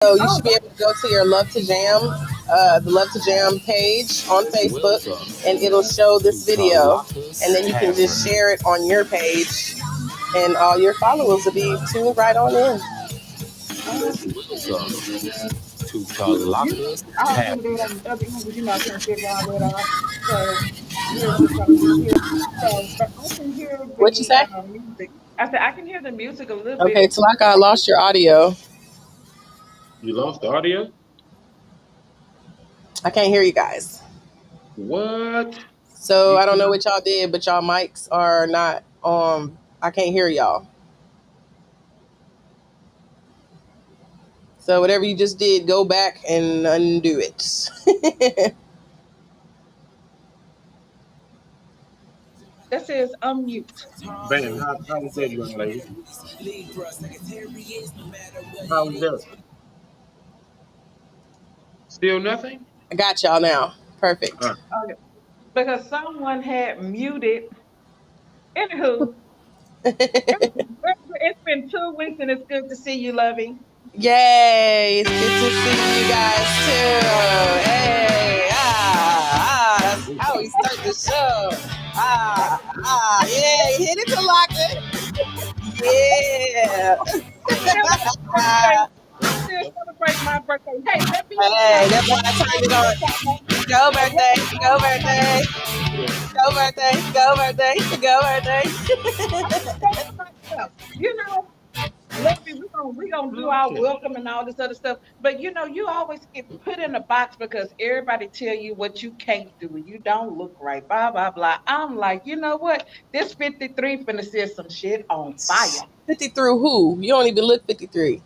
So you should be able to go to your Love to Jam, the Love to Jam page on Facebook, and it'll show this video, and then you can just share it on your page, and all your followers will be tuned right on in. To You, Tlakas I'll do Tavern. that on the other end because I can't figure all that out. So we're just gonna do here. So, but I can hear What you the say? music. I said I can hear the music a little Okay, bit. Talaka, I lost your audio. You lost the audio? I can't hear you guys. What? So You I don't know can what y'all did, but y'all mics are not. I can't hear y'all. So whatever you just did, go back and undo it. That says unmute. bam. How was that, young lady? How was that? Still nothing? I got y'all now. Perfect. Uh, Okay. Because someone had muted. Anywho, it's been 2 weeks and it's good to see you, Lovey. Yay! It's good to see you guys too. Hey, that's how we start the show. Yeah, hit it to lock it. Yeah. Still happy birthday. Still celebrate my birthday. Hey, let me Hey, that's why I turned it on. Go birthday, go birthday, go birthday, go birthday, go birthday. you know, Lovey, we gonna do our welcome and all this other stuff. But you always get put in a box because everybody tell you what you can't do and you don't look right. Blah blah blah. I'm like, you know what? This 53 finna set some shit on fire. 50 through who? You don't even look 53.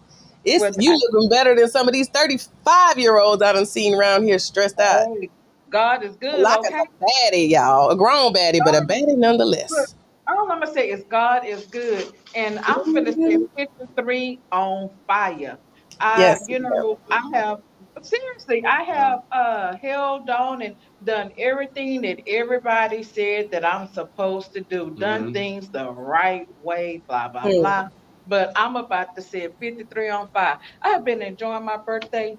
It's Well, you looking better than some of these 35-year-olds I done seen around here stressed out. hey, God is good, Like a okay? baddie, y'all. A grown baddie, but a God baddie Look, nonetheless. all I'm gonna say is God is good, and I'm gonna say Mhm. 53 on fire. Yes. I have seriously, I have held on and done everything that everybody said that I'm supposed to do, done mm-hmm. things the right way, blah blah Hmm. blah. But I'm about to say 53 on fire. I have been enjoying my birthday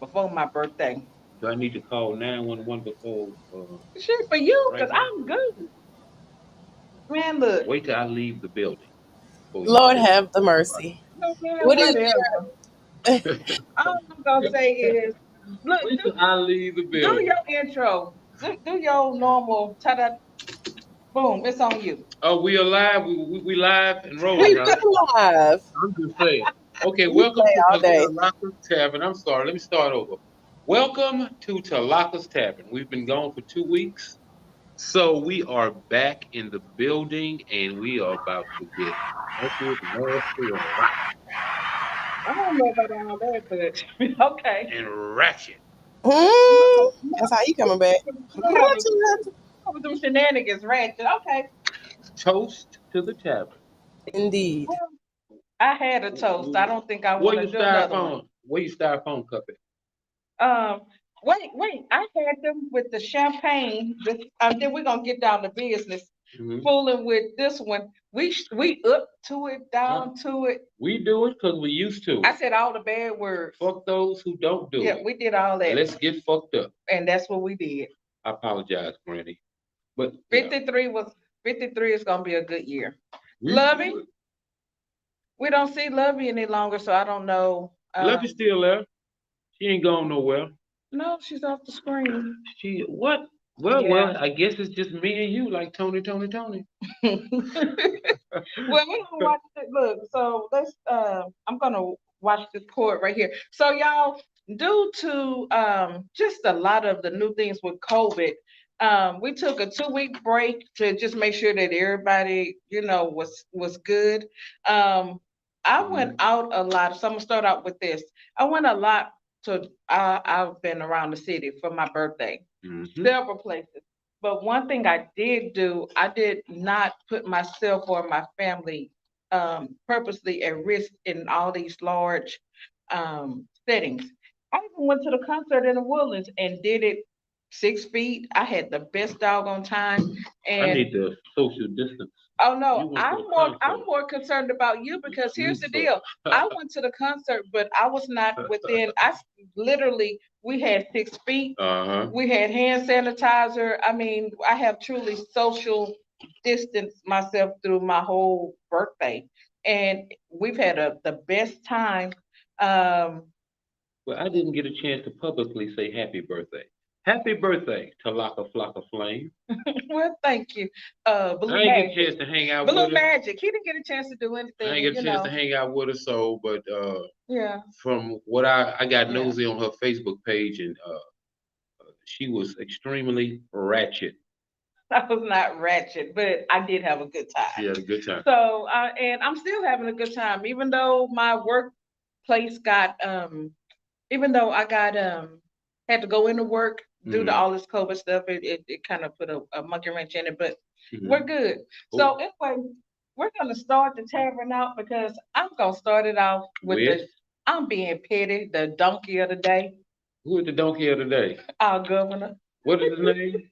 before my birthday. Do I need to call 911 before Shit for you, right cause now? I'm good. Man, look, Wait till I leave the building before you Lord say have the right. mercy. man, What is whatever. All I'm gonna say is, look, Wait till I leave the do building. your intro. Do your normal ta-da, boom, it's on you. Oh, we are live. We live and rolling, we huh? been live? I'm just saying. Okay, We welcome play to all day. Tlakas Tavern. I'm sorry, let me start over. Welcome to Tlakas Tavern. We've been gone for 2 weeks, so we are back in the building, and we are about to get naked, nasty, and I don't know about all that, but okay. ratchet. Hmm. No, That's how you coming back. some of them shenanigans ratchet. Okay. Toast to the tavern. Indeed. Well, I had a toast. I don't think I Where want to you do another one. styrofoam? Where you styrofoam cup it? Um, wait. I had them with the champagne. Then we're gonna get down to business. Mm-hmm. Fooling with this one. We up to it, down to it. We do it because we used to. I said all the bad words. Fuck those who don't do Yeah, it. we did all that. Let's get fucked up. And that's what we did. I apologize, Granny. But yeah, 53 was 53 is gonna be a good year. we Lovey, we don't see Lovey any longer, so I don't know. Love is still there. She ain't going nowhere. No, she's off the screen. She what? Well, Yeah. well, I guess it's just me and you, like Tony, Tony, Tony. Well, we gonna watch it. Look, so let's. I'm gonna watch this cord right here. So y'all, due to just a lot of the new things with COVID, we took a 2 week break to just make sure that everybody, was good. Um, I went out a lot. So I'm gonna start out with this. I went a lot to. I've been around the city for my birthday, several places. But one thing I did do, I did not put myself or my family purposely at risk in all these large settings. I even went to the concert in the Woodlands and did it 6 feet. I had the best doggone time. I And need the social distance. oh You no, went to a I'm concert. more concerned about you because Me here's the too. deal. I went to the concert, but I was not within. Literally we had 6 feet. Uh-huh. We had hand sanitizer. I mean, I have truly social distanced myself through my whole birthday, and we've had the best time. Um, Well, I didn't get a chance to publicly say happy birthday. Happy birthday, Talaka Flocka Flame. well, thank you, I Blue ain't get a Magic. chance to hang out Blue with her. Magic. He didn't get a chance to do I ain't anything, get a chance to hang out with her, so but Yeah. from what I got Yeah. nosy on her Facebook page and she was extremely ratchet. I was not ratchet, but I did have a good She time. had a good time. So, and I'm still having a good time, even though my workplace got, even though I got, had to go into work due to Mm-hmm. all this COVID stuff. It kind of put a monkey wrench in it, but we're Mm-hmm. good. Oh, So anyway, we're gonna start the tavern out because I'm gonna start it off with with I'm being petty, the donkey of the day, who is the donkey of the day? our governor, What is his name?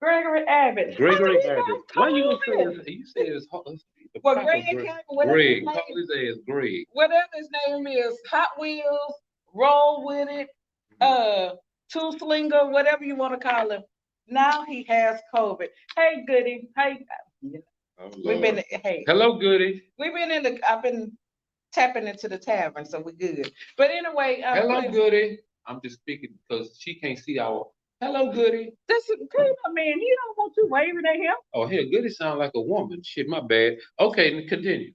Gregory Abbott. I know Gregory you Abbott. guys Why you gonna say come on. his? You say his. The Well, proper Greg Greg. Campbell, whatever his Greg. name, Call his ass Greg. whatever his name is, Hot Wheels, Roll with it, Two Slinger, whatever you want to call him. Now he has COVID. Hey, Goody. Hey, Oh we've been. Lord. Hey, Hello, Goody. we've been in the. I've been tapping into the tavern, so we're good. But anyway, Hello, Goody. I'm just speaking because she can't see our. Hello, Goody. this is my man. He don't want you waving at him Oh, hell, Goody sound like a woman. Shit, my bad. Okay, continue.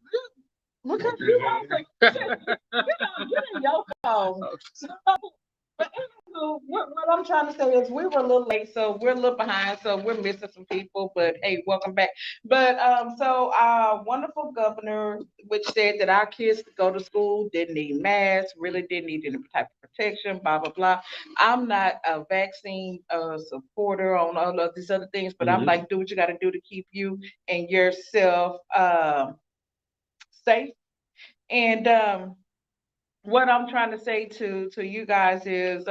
because you want to. Get in your phone. So, but anywho, what I'm trying to say is we were a little late, so we're a little behind, so we're missing some people. But hey, welcome back. But so our wonderful governor, which said that our kids to go to school didn't need masks, really didn't need any type of protection, blah blah blah. I'm not a vaccine supporter on all of these other things, but I'm Mhm. like, do what you got to do to keep you and yourself safe. And what I'm trying to say to you guys is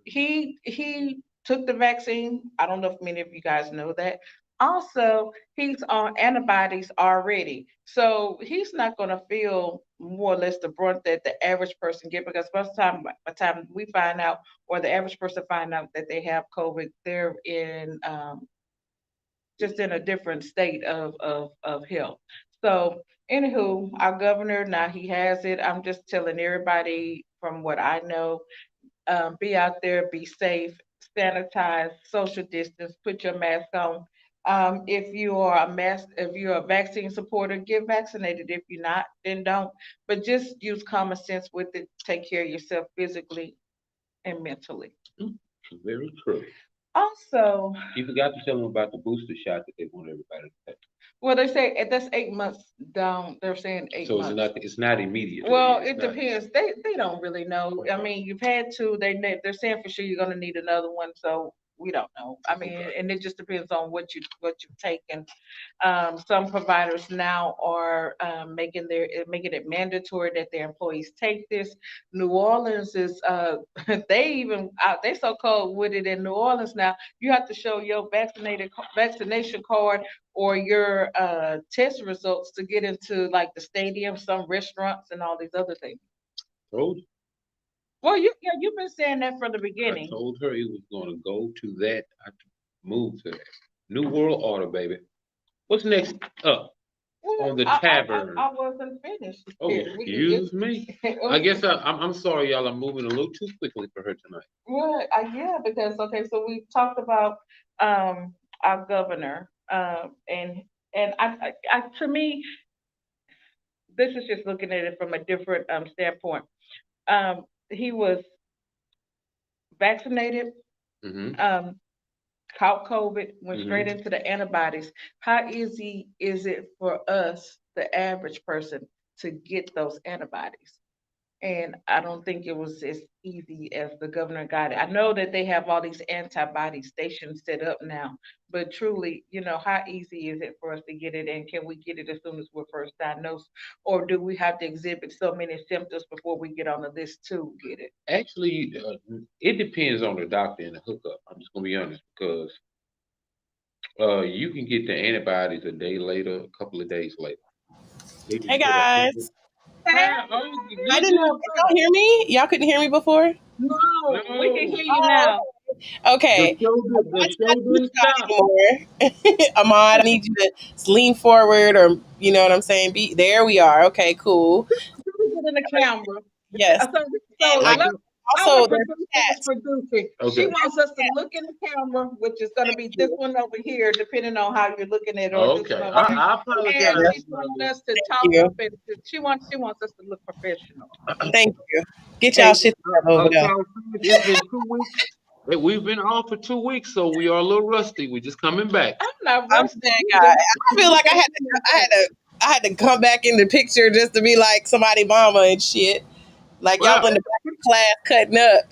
he took the vaccine. I don't know if many of you guys know that. Also, he's on antibodies already. So he's not gonna feel more or less the brunt that the average person get because by the time we find out or the average person find out that they have COVID, they're in just in a different state of health. So, anywho, our governor now he has it. I'm just telling everybody from what I know, be out there, be safe, sanitize, social distance, put your mask on. If you're a vaccine supporter, get vaccinated. If you're not, then don't. But just use common sense with it. Take care of yourself physically and mentally. Very true. Also, You forgot to tell them about the booster shot that they want everybody to take. well, they say that's 8 months down. They're saying eight So it's months. not. It's not immediately. Well, It's it not. depends. They don't really know. I mean, you've had two. They're saying for sure you're gonna need another one. So we don't know. I mean, Okay. and it just depends on what you've taken. Some providers now are making it mandatory that their employees take this. New Orleans is they even they so cold with it in New Orleans now. You have to show your vaccination card or your test results to get into like the stadium, some restaurants, and all these other things. Told Well, yeah, you've been saying that from the I beginning. told her it was going to go to that. I move to that. New World Order, baby. What's next up Well, on the tavern? I wasn't finished. Oh, excuse me. I guess I'm sorry, y'all. I'm moving a little too quickly for her tonight. Well, yeah, because okay, so we talked about our governor, and to me, this is just looking at it from a different standpoint. He was vaccinated, Mm-hmm. um, caught COVID, went straight Mm-hmm. into the antibodies. How easy is it for us, the average person, to get those antibodies? And I don't think it was as easy as the governor got it. I know that they have all these antibody stations set up now, but truly, how easy is it for us to get it? And can we get it as soon as we're first diagnosed? Or do we have to exhibit so many symptoms before we get on the list to get it? Actually, it depends on the doctor and the hookup. I'm just gonna be honest because you can get the antibodies a day later, a couple of days later. They Hey just set up. guys. Hey, Hi, oh, I you didn't know. doing Can y'all hear me? Y'all couldn't hear me before? no, we can no. hear you Oh, now. okay. The Not show too didn't stop. shy anymore. Ahmad, I need you to lean forward, or you know what I'm saying. Be there. We are. Okay. Cool. Get in the camera. Yes. So And Like look, the our also, there's producer is chat. producing. She okay. wants us to look in the camera, which is going to be this one over here, depending on how you're looking at, it, or this one Okay. over here. I And apologize, Yeah. Miss she's wanting Brother. us to Thank talk you. up, and she wants us to look professional. Thank you. Get y'all Hey, shit together over there. Charles, it's been 2 weeks. Hey, we've been off for 2 weeks, so we are a little rusty. We're just coming back. I'm not I'm rusty saying, God, either. I feel like I had to come back in the picture just to be like somebody mama and shit. Like y'all Well, in the back of the class cutting up.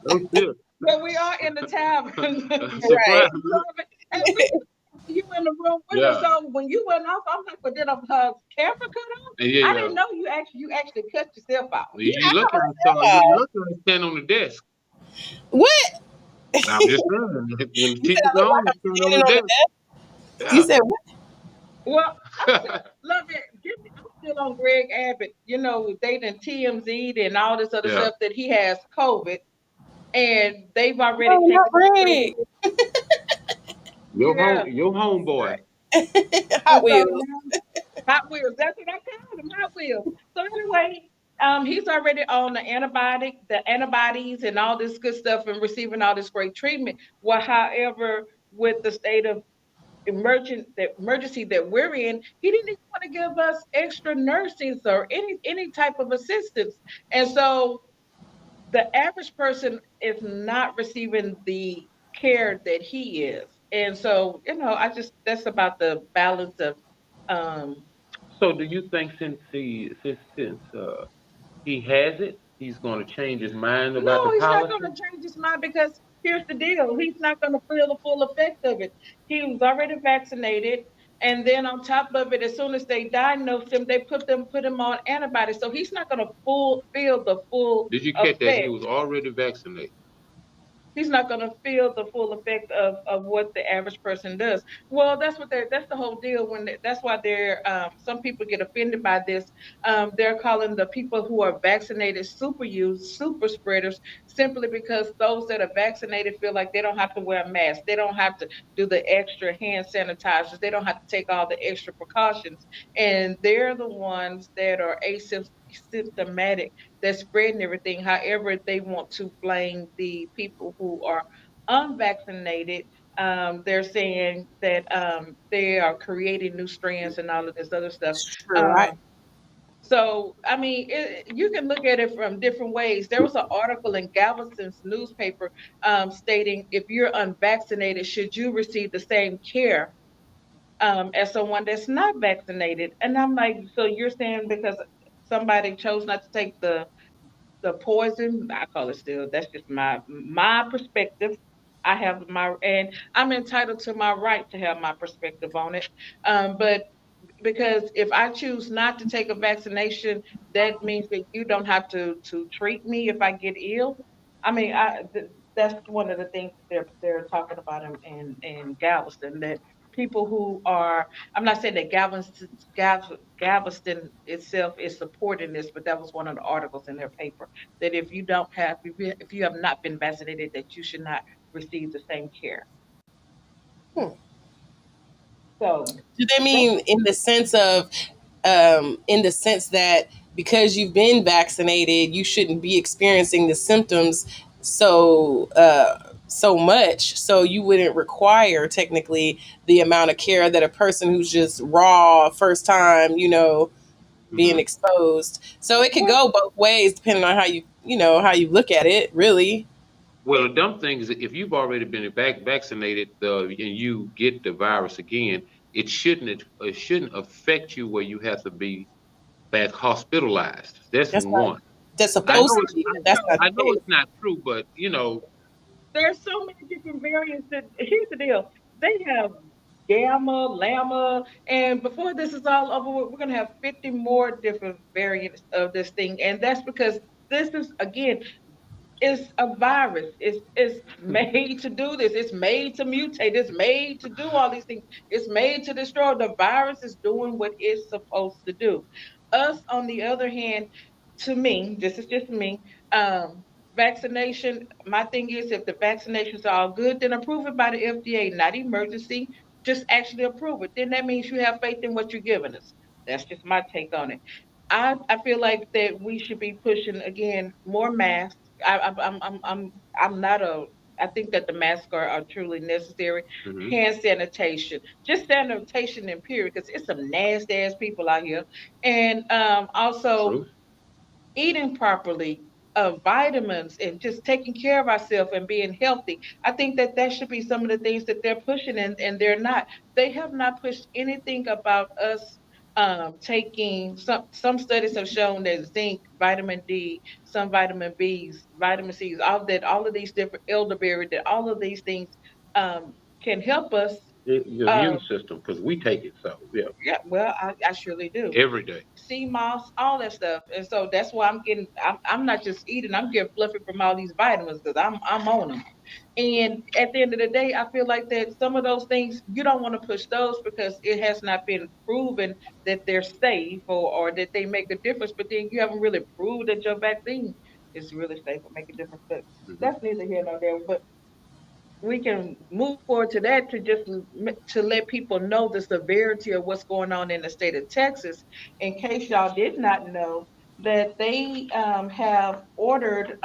oh shit. But we are in the tavern. Right. Surprise. And you in the room with us. Yeah. So when you went off, I'm like, well, did a camera cut off? Yeah, I yeah. didn't know you actually cut yourself off. Yeah, You I look like I saw know. you look like I stand on the desk. What? I'm just saying, when the You said teacher's I look on, like you I'm stand on standing the on the desk. desk? You Yeah. said what? Well, I'm still love it. I'm still on Greg Abbott. Dating TMZ and all this other Yeah. stuff that he has COVID, and they've already No, not taken the Greg. president. Yeah. Your homeboy. And Hot so Wheels. now Hot Wheels. That's what I called him, Hot Wheels. So anyway, he's already on the antibodies and all this good stuff and receiving all this great treatment. Well, however, with the state of emergency that we're in, he didn't even want to give us extra nurses or any type of assistance. And so the average person is not receiving the care that he is. And so, I just that's about the balance of um So do you think since he has it, he's going to change his mind about the no, he's not going policy? to change his mind because here's the deal. He's not going to feel the full effect of it. He was already vaccinated. And then on top of it, as soon as they diagnosed him, they put him on antibodies. So he's not going to feel the full Did you catch that? He effect. was already vaccinated. He's not going to feel the full effect of what the average person does. Well, that's the whole deal. That's why some people get offended by this. They're calling the people who are vaccinated super spreaders, simply because those that are vaccinated feel like they don't have to wear a mask, they don't have to do the extra hand sanitizers, they don't have to take all the extra precautions, and they're the ones that are asymptomatic that's spreading everything. However, they want to blame the people who are unvaccinated. They're saying that they are creating new strands and all of this other stuff. It's true. Um, so, I mean, you can look at it from different ways. There was an article in Galveston's newspaper stating if you're unvaccinated, should you receive the same care as someone that's not vaccinated? And I'm like, so you're saying because somebody chose not to take the poison, I call it still, that's just my perspective. And I'm entitled to my right to have my perspective on it. But because if I choose not to take a vaccination, that means that you don't have to treat me if I get ill. I mean, that's one of the things that they're talking about in Galveston, that people who are, I'm not saying that Galveston itself is supporting this, but that was one of the articles in their paper, that if you have not been vaccinated, that you should not receive the same care. Hmm. So Do they that's mean in the sense that because you've been vaccinated, you shouldn't be experiencing the symptoms so much, so you wouldn't require technically the amount of care that a person who's just raw first time, being Hmm. exposed. So it could go both ways depending on how you look at it, really. Well, the dumb thing is, if you've already been vaccinated, and you get the virus again, it shouldn't affect you where you have to be back hospitalized. That's That's not. one. That's I That's supposed know to it's be, not but that's not I the know case. it's not true, but there's so many different variants that here's the deal. They have gamma, llama, and before this is all over, we're gonna have 50 more different variants of this thing. And that's because this is again it's a virus. It's made to do this. It's made to mutate. It's made to do all these things. It's made to destroy. The virus is doing what it's supposed to do. Us, on the other hand, to me, this is just me. Vaccination. My thing is, if the vaccinations are all good, then approve it by the FDA, not emergency. Just actually approve it. Then that means you have faith in what you're giving us. That's just my take on it. I feel like that we should be pushing again more masks. I'm not a. I think that the masks are truly necessary. hmm Hand sanitation, just sanitation in period, because it's some nasty ass people out here, and also true. eating properly, vitamins, and just taking care of ourselves and being healthy. I think that that should be some of the things that they're pushing, and they're not. They have not pushed anything about us taking some studies have shown that zinc, vitamin D, some vitamin B's, vitamin C's, all of these different elderberry, that all of these things can help us. Your Uh, immune system, because we take it so yeah yeah, well, I surely do. every day. Sea moss, all that stuff. And so that's why I'm not just eating, I'm getting fluffy from all these vitamins because I'm on them. And at the end of the day, I feel like that some of those things you don't want to push those because it has not been proven that they're safe or that they make a difference. But then you haven't really proved that your vaccine is really safe or make a difference. But hmm that's neither here nor there. But we can move forward to that to just to let people know the severity of what's going on in the state of Texas. In case y'all did not know that they have ordered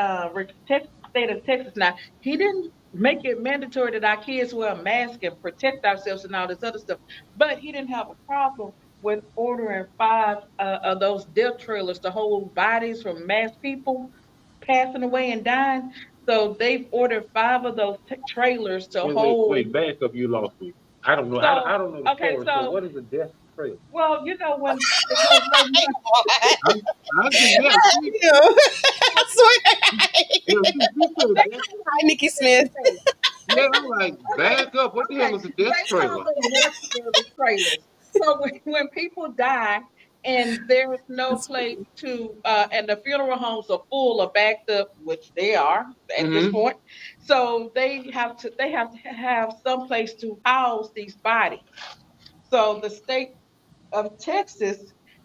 state of Texas. Now he didn't make it mandatory that our kids wear a mask and protect ourselves and all this other stuff, but he didn't have a problem with ordering five of those death trailers to hold bodies from mass people passing away and dying. So they've ordered five of those trailers to hold. wait, back up. You lost me. I don't know. I So don't know the okay, story. So so what is a death trail? well, you know when the young lady I, I just yeah. She, Ew. I swear. yeah, she said they death. call Hi, them Nikki Smith. Yeah, I'm like okay, back up. What the hell okay, is a death they call trailer? them mortuary trailers. So when people die and there's no That's place funny. to and the funeral homes are full or backed up, which they are at this hmm point, so they have to have some place to house these bodies. So the state of Texas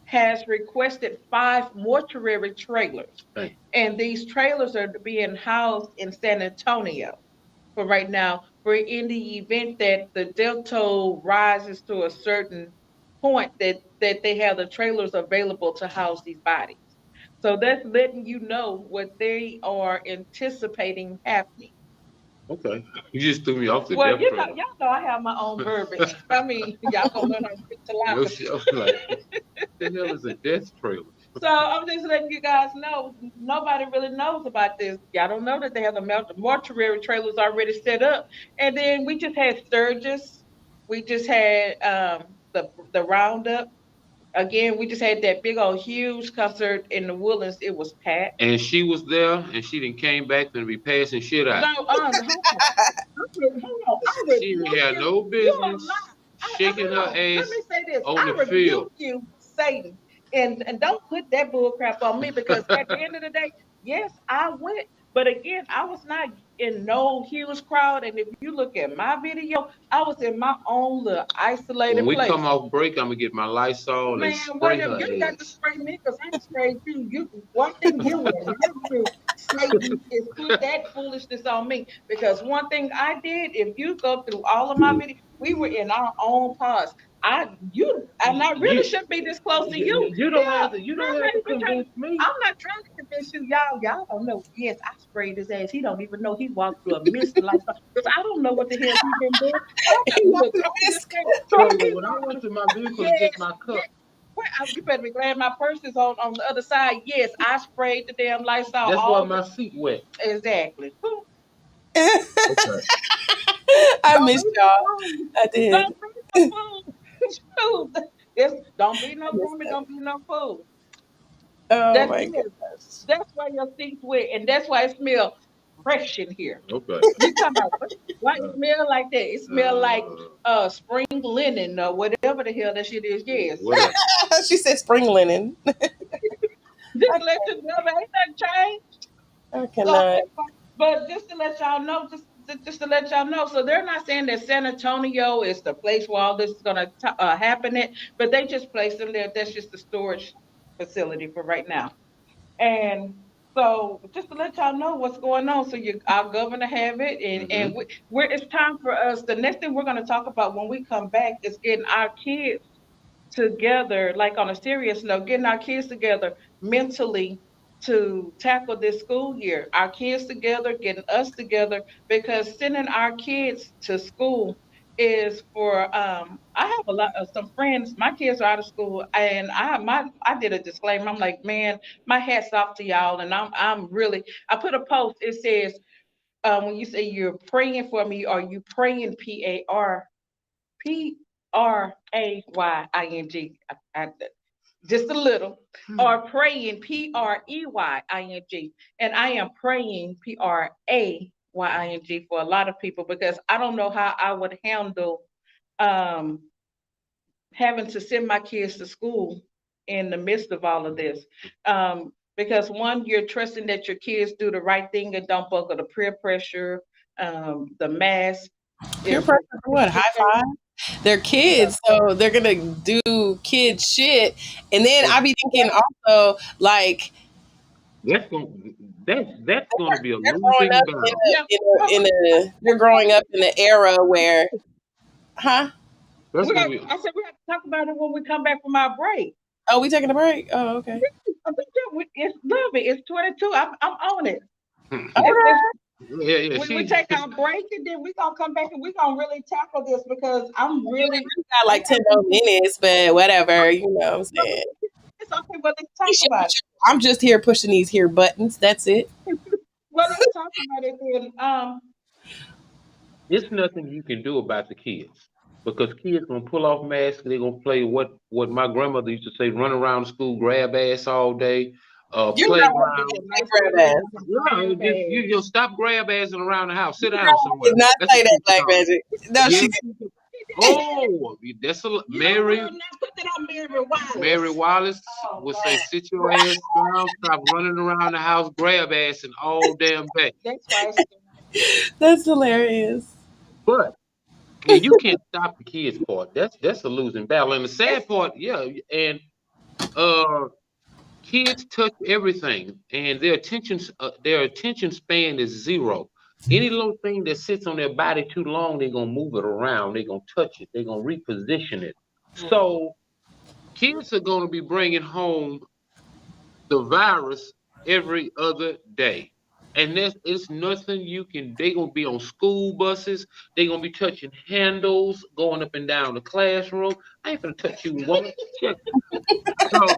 has requested five mortuary trailers. Thank And these trailers are being housed in San Antonio for right now, for in the event that the death toll rises to a certain point that they have the trailers available to house these bodies. So that's letting you know what they are anticipating happening. Okay, you just threw me off the Well, death trailer. y'all know I have my own verbiage. I mean, y'all gonna learn how to speak No Tlakas. shit. I was like, what the hell is a death trailer? So I'm just letting you guys know. Nobody really knows about this. Y'all don't know that they have the mortuary trailers already set up. And then we just had Sturgis. We just had the Roundup. Again, we just had that big old huge concert in the Woodlands. It was packed. And she was there, and she didn't came back and be passing shit out. No, hold on. Hold on. I She rebuke had you. no You are business not. shaking her Hold on. Let me ass say this. on I the field. rebuke you, Satan. And don't put that bull crap on me because at the end of the day, yes, I went. But again, I was not in no huge crowd. And if you look at my video, I was in my own little When isolated we come place. off break, I'm gonna get my Lysol and Man, spray whatever. her You ain't got to ass. spray me because I sprayed you. You one thing you will never do, Satan, is put that foolishness on me. Because one thing I did, if you go through all of my videos, we were in our own pods. I really You, shouldn't be this close to you. you don't Yeah, have to. You I'm don't not have to even trying to. convince me. I'm not trying to convince you, y'all. Y'all don't know. Yes, I sprayed his ass. He don't even know he walked through a mist like because I don't know what the hell he been doing. He Look, walked through I'm the just mist. saying. So He when I walked went through. to my vehicle to get Yes, my yes. cup, Well, you better be glad my purse is on the other side. Yes, I sprayed the damn Lysol that's why all the my seat wet. exactly. Okay. I Don't be missed no y'all. fool. I did. Don't be no fool. Shoot. Don't be no I missed dummy. that. Don't be no fool. Oh That's my it. goodness. That's why your seat's wet, and that's why it smells fresh in here. Okay. You talking about why it Uh, smell like that? It smell like uh, spring linen or whatever the hell that shit is. Yes. whatever. She said spring linen. Just let you know, ain't nothing changed. I So, cannot. but just to let y'all know, just to let y'all know, so they're not saying that San Antonio is the place where all this is gonna happen at, but they just placed them there. That's just the storage facility for right now. And so, just to let y'all know what's going on, so you, our governor have it, and Hmm. it's time for us. The next thing we're going to talk about when we come back is getting our kids together, like on a serious note, getting our kids together mentally to tackle this school year. Our kids together, getting us together, because sending our kids to school is for I have a lot of some friends, my kids are out of school, and I did a disclaimer. I'm like, man, my hat's off to y'all, and I'm really, I put a post, it says, when you say you're praying for me, are you praying PRAYING, just a little, or praying PREYING, and I am praying PRAYING for a lot of people, because I don't know how I would handle um, having to send my kids to school in the midst of all of this. Because one, you're trusting that your kids do the right thing and don't buckle the peer pressure, the mask. Peer If pressure for what? High five? They're kids, so they're gonna do kid shit. And then I be thinking also like That's gonna that's gonna be a they're growing losing up battle. yeah, they're growing up in an era where, huh? That's gonna be. I said we have to talk about it when we come back from our break. Oh, we taking a break? Oh, okay. It's love it. It's 22. I'm on it. All It's right. Yeah, yeah. we She take our break, and then we're gonna come back and we're gonna really tackle this, because I'm really We got I like 10 got more some minutes, but whatever, you know what I'm well, saying? it's okay, but let's talk about it. I'm just here pushing these here buttons. That's it. Well, let's talk about it then. It's nothing you can do about the kids because kids gonna pull off masks. They're gonna play what my grandmother used to say: run around the school, grab ass all day, Your grandma did playground. Nice not little say grab ass. No, just you stop grab assing around the house. Sit Your down grandma somewhere. did not That's say what that, she used to Black call it. Magic. No, she Yes. did. Oh, that's a You will Mary. not put that on Mary Mary Wallace. Wallace Oh would say, God. "Sit your ass down. Stop running around the house, grab assing all damn day." That's why it's That's hilarious. But yeah, you can't stop the kids part. That's a losing battle. And the it's sad part, yeah, and uh, kids touch everything, and their attention span is zero. Any little thing that sits on their body too long, they're gonna move it around. They're gonna touch it. They're gonna reposition it. So kids are gonna be bringing home the virus every other day. And that's it's nothing you can. They gonna be on school buses. They gonna be touching handles, going up and down the classroom. I ain't gonna touch you, woman. Check. So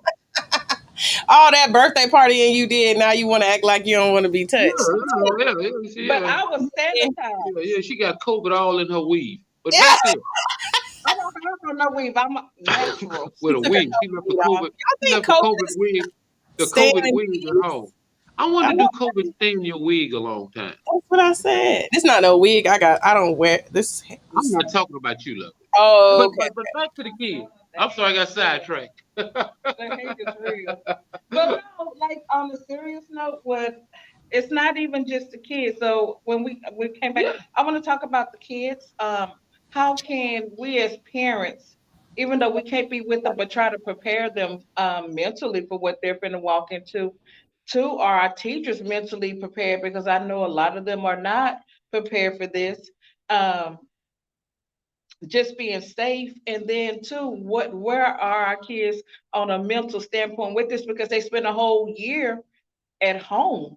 All that birthday partying you did, now you want to act like you don't want to be yeah, touched. but yeah. I was Yeah. Yeah, sanitized. yeah. She got COVID all in her weave. But Yeah. back here I don't have no weave. I'm natural. with a Took her wig, she left the COVID off. COVID. I She think left the COVID COVID is wig. The staying COVID in wig at peace. home. I wanted I to do know. COVID stay in your wig a long time. That's what I said. It's not no wig. I don't wear this. I'm This. not talking about you, love. Oh, But okay. but but back to the kids. I'm sorry, I got sidetracked. The hate is real. But no, like on a serious note, what it's not even just the kids. So when we came back, I want to talk about the kids. How can we as parents, even though we can't be with them, but try to prepare them mentally for what they're going to walk into? Two, are our teachers mentally prepared? Because I know a lot of them are not prepared for this. Um, just being safe, and then two, where are our kids on a mental standpoint with this, because they spend a whole year at home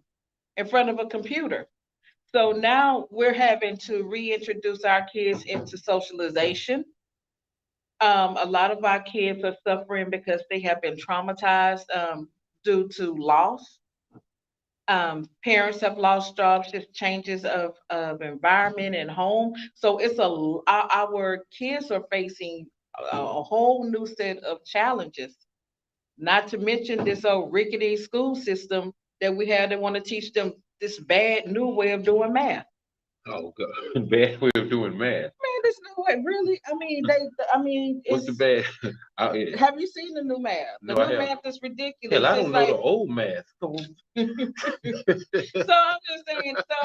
in front of a computer. So now we're having to reintroduce our kids into socialization. A lot of our kids are suffering because they have been traumatized, due to loss. Parents have lost jobs, just changes of environment and home. So our kids are facing a whole new set of challenges Not to mention this old rickety school system that we have that want to teach them this bad new way of doing math. Oh God, bad way of doing math. Man, this new way, really? I mean, they. I mean, What's the it's. bad? Yeah. Have you seen the new math? The No, I new haven't. math is Hell, ridiculous. I don't It's know the like. old math. Come So I'm just saying, so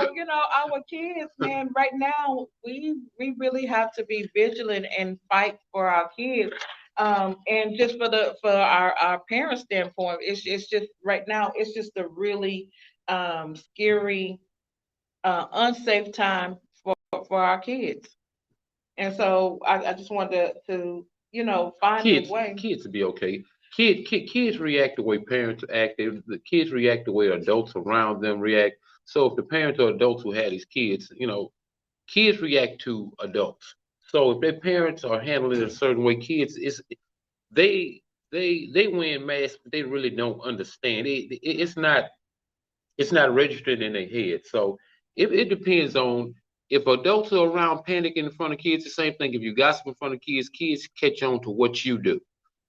our kids, man, right now we really have to be vigilant and fight for our kids. And just for our parents' standpoint, it's just right now, it's just a really scary, unsafe time for our kids. And so I just wanted to find a kids, way. kids will be okay. Kids react the way parents act. The kids react the way adults around them react. So if the parents or adults who had these kids, kids react to adults. So if their parents are handling it a certain way, kids is they they win mass, but they really don't understand. It's not registered in their head. So it depends on if adults are around panicking in front of kids, the same thing. If you gossip in front of kids, kids catch on to what you do.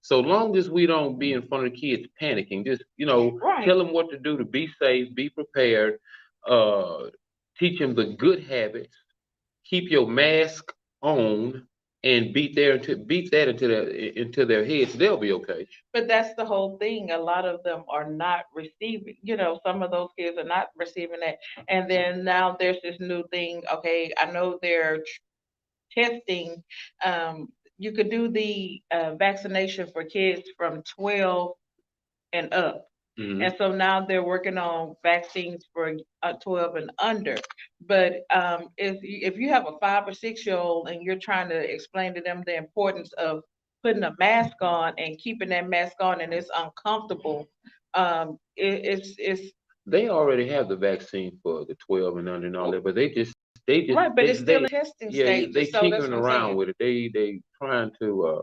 So long as we don't be in front of kids panicking, just Right. tell them what to do to be safe, be prepared, uh, teach them the good habits, keep your mask on, and beat that into their heads. They'll be okay. But that's the whole thing. A lot of them are not receiving, some of those kids are not receiving that. And then now there's this new thing. Okay, I know they're testing. You could do the vaccination for kids from 12 and up. Hmm. And so now they're working on vaccines for 12 and under. But if you have a 5 or 6 year old and you're trying to explain to them the importance of putting a mask on and keeping that mask on and it's uncomfortable, it's They already have the vaccine for the 12 and under and all that, but they just right, but it's still a testing yeah, stage. they So that's tinkering what I'm around saying. with it. They trying to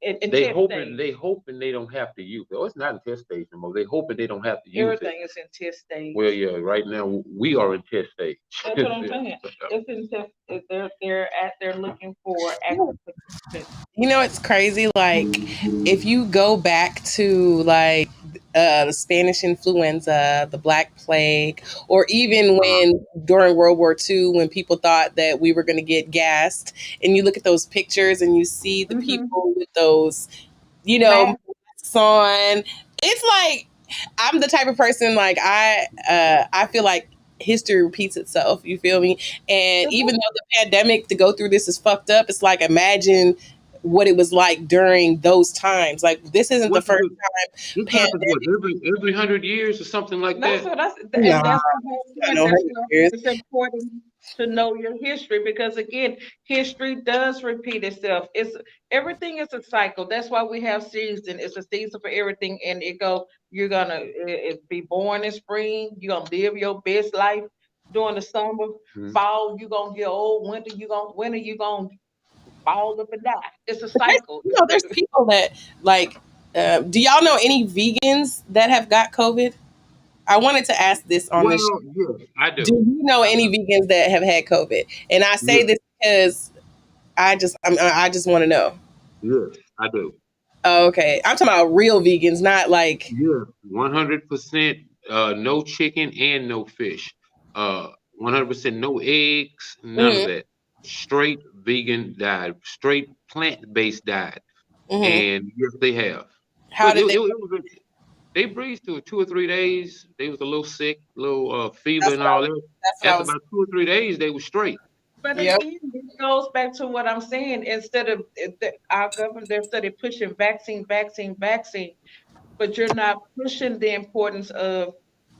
In they test hoping stage, they hoping they don't have to use it. Oh, it's not in test stage no more. They hoping they don't have to use it. everything is in test stage. Well, yeah, right now we are in test stage. That's what I'm saying. It's in test. They're looking for active participants. It's crazy. Like, if you go back to like the Spanish influenza, the Black Plague, or even Uh, when during World War II, when people thought that we were going to get gassed, and you look at those pictures and you see the Mm-hmm. people with those, Math. masks on. It's like I'm the type of person like I feel like history repeats itself. You feel me? And even though the pandemic to go through this is fucked up, it's like imagine what it was like during those times. Like this isn't the what first this happens pandemic. every 100 years or something like That's that. what that's Nah, and that's the whole I point. know That's 100 years. why it's important to know your history because again, history does repeat itself. It's everything is a cycle. That's why we have season. It's a season for everything, and it go. You're gonna be born in spring. You're gonna live your best life during the summer. Mhm. Fall, you're gonna get old. Winter, you gonna fall up and die. It's a cycle. There's people that like. Do y'all know any vegans that have got COVID? I wanted to ask this on this Well, show. yes, I Do do. you know any vegans that have had COVID? And I say Yes, this because I just want to know. yes, I do. Oh, okay, I'm talking about real vegans, not like. Yeah, 100% no chicken and no fish. 100% no eggs, none of Hmm. that. Straight vegan diet, straight plant-based diet. Hmm. And yes, they have. How But did they? they breezed through it 2 or 3 days. They was a little sick, little fever That's and what I all was. that. That's what I After was. about 2 or 3 days, they were straight. But Yep. again, it goes back to what I'm saying. Instead of our government, they're study pushing vaccine, vaccine, vaccine, but you're not pushing the importance of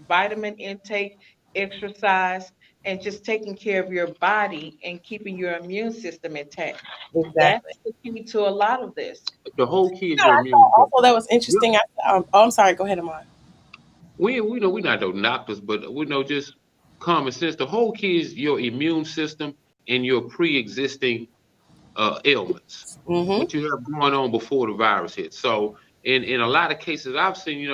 vitamin intake, exercise, and just taking care of your body and keeping your immune system intact. That's Exactly. the key to a lot of this. The whole key is No, your I immune thought also system. that was Yep. interesting. I'm sorry. Go ahead, Ahmad. We know we're not no doctors, but we know just common sense. The whole key is your immune system and your pre-existing ailments, Mm-hmm. what you have going on before the virus hits. So in a lot of cases I've seen,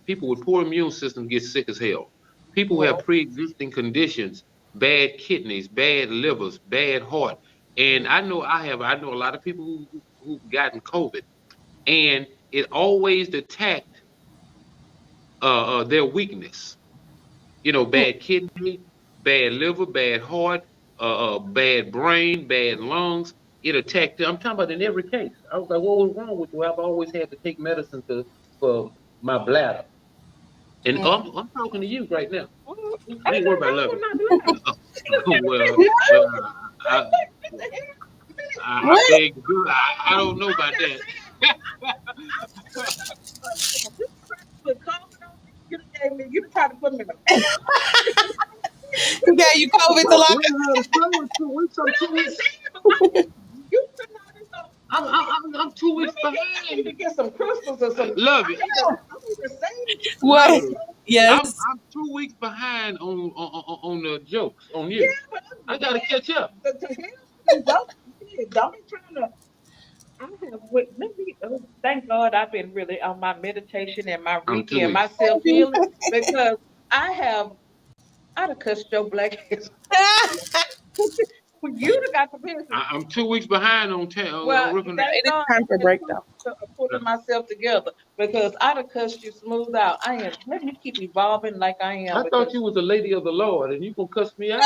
people with poor immune systems get sick as hell. People who have pre-existing conditions, bad kidneys, bad livers, bad heart. And I know a lot of people who've gotten COVID. And it always attacked their weakness. You know, bad kidney, bad liver, bad heart, bad brain, bad lungs. It attacked them. I'm talking about in every case. I was like, what was wrong with you? I've always had to take medicine for my bladder. And I'm talking to you right now. Well, I ain't ain't worried nothing about wrong with loving. my blood. Well, I, I What? beg to do. I don't know about that. Put COVID on me. You done gave me. You done tried to put me in a. Okay, you COVID to Well, lock. we had a show in 2 weeks. I'm But I'm 2 weeks. just saying, but why you putting all this on? I'm 2 weeks I need to behind. get some crystals or some. Love it, I need to save. love What? it. I'm Yes. I'm 2 weeks behind on the jokes on Yeah, you. but I gotta catch up. to hell with them jokes. Don't be trying to. I have let me thank God I've been really on my meditation and my I'm Reiki two and my weeks. self healing because I have I'd have cussed your black ass. You'd have got the business. I'm 2 weeks behind on Well, ripping the. thank It is God time for I had break though. pulling myself together because I'd have cussed you smooth out. I am. Let me keep evolving like I am I thought because you was a lady of the Lord, and you gonna cuss me out?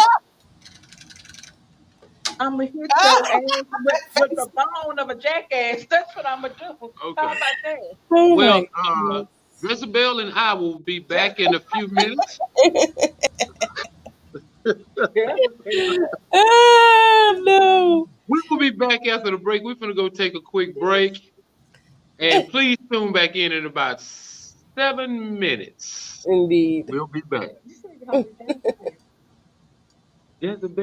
I'm gonna hit your ass with the bone of a jackass. That's what I'm gonna do. How Okay. about that? Oh Well, my goodness. Jezebel and I will be back in a few minutes. Yeah. Ah, no. We will be back after the break. We're gonna go take a quick break, and please tune back in about 7 minutes. Indeed. We'll be back. You said you're gonna be down. Jezebel.